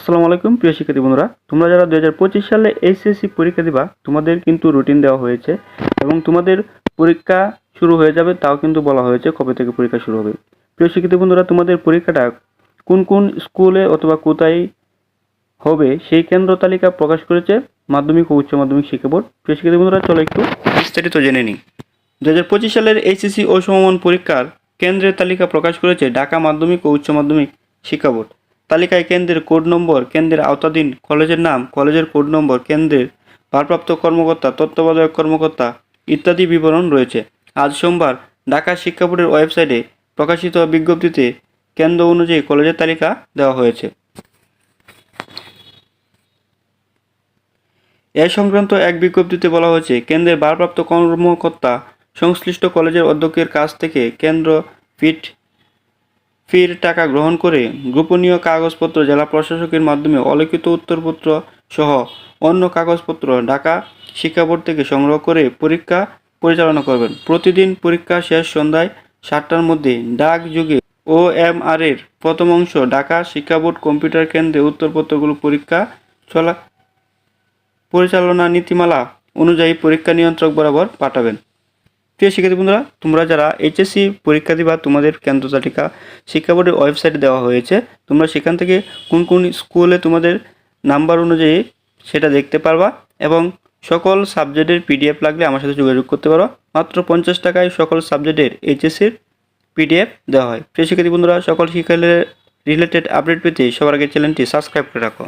আসসালামু আলাইকুম প্রিয় শিক্ষার্থী বন্ধুরা, তোমরা যারা 2025 সালে এইচএসসি পরীক্ষা দিবা তোমাদের কিন্তু রুটিন দেওয়া হয়েছে এবং তোমাদের পরীক্ষা শুরু হয়ে যাবে, তাও কিন্তু বলা হয়েছে কবে থেকে পরীক্ষা শুরু হবে। প্রিয় শিক্ষার্থী বন্ধুরা, তোমাদের পরীক্ষাটা কোন কোন স্কুলে অথবা কোথায় হবে সেই কেন্দ্র তালিকা প্রকাশ করেছে মাধ্যমিক ও উচ্চ মাধ্যমিক শিক্ষা বোর্ড। প্রিয় শিক্ষার্থী বন্ধুরা, চলো একটু বিস্তারিত জেনে নিই। 2025 সালের এইচএসসি ও সমমান পরীক্ষার কেন্দ্রের তালিকা প্রকাশ করেছে ঢাকা মাধ্যমিক ও উচ্চ মাধ্যমিক শিক্ষা বোর্ড। তালিকায় কেন্দ্রের কোড নম্বর, কেন্দ্রের আওতাধীন কলেজের নাম, কলেজের কোড নম্বর, কেন্দ্রের ভারপ্রাপ্ত কর্মকর্তা, তত্ত্বাবধায়ক কর্মকর্তা ইত্যাদি বিবরণ রয়েছে। আজ সোমবার ঢাকা শিক্ষা বোর্ডের ওয়েবসাইটে প্রকাশিত বিজ্ঞপ্তিতে কেন্দ্র অনুযায়ী কলেজের তালিকা দেওয়া হয়েছে। এ সংক্রান্ত এক বিজ্ঞপ্তিতে বলা হয়েছে, কেন্দ্রের ভারপ্রাপ্ত কর্মকর্তা সংশ্লিষ্ট কলেজের অধ্যক্ষের কাছ থেকে কেন্দ্র ফির টাকা গ্রহণ করে গোপনীয় কাগজপত্র জেলা প্রশাসকের মাধ্যমে অলিখিত উত্তরপত্র সহ অন্য কাগজপত্র ঢাকা শিক্ষা বোর্ড থেকে সংগ্রহ করে পরীক্ষা পরিচালনা করবেন। প্রতিদিন পরীক্ষা শেষ সন্ধ্যায় 7টার মধ্যে ডাক যুগে OMR এর প্রথম অংশ ঢাকা শিক্ষা বোর্ড কম্পিউটার কেন্দ্রে উত্তরপত্রগুলো পরীক্ষা পরিচালনা নীতিমালা অনুযায়ী পরীক্ষা নিয়ন্ত্রক বরাবর পাঠাবেন। প্রিয় শিক্ষার্থী বন্ধুরা, তোমরা যারা এইচএসসি পরীক্ষা দিবা তোমাদের কেন্দ্র তালিকা শিক্ষা বোর্ডের ওয়েবসাইটে দেওয়া হয়েছে। তোমরা সেখান থেকে কোন কোন স্কুলে তোমাদের নাম্বার অনুযায়ী সেটা দেখতে পারবা এবং সকল সাবজেক্টের PDF লাগলে আমার সাথে যোগাযোগ করতে পারো। মাত্র 50 টাকায় সকল সাবজেক্টের এইচএসসির PDF দেওয়া হয়। প্রিয় শিক্ষার্থী বন্ধুরা, সকল শিক্ষা রিলেটেড আপডেট পেতে সবার আগে চ্যানেলটি সাবস্ক্রাইব করে রাখো।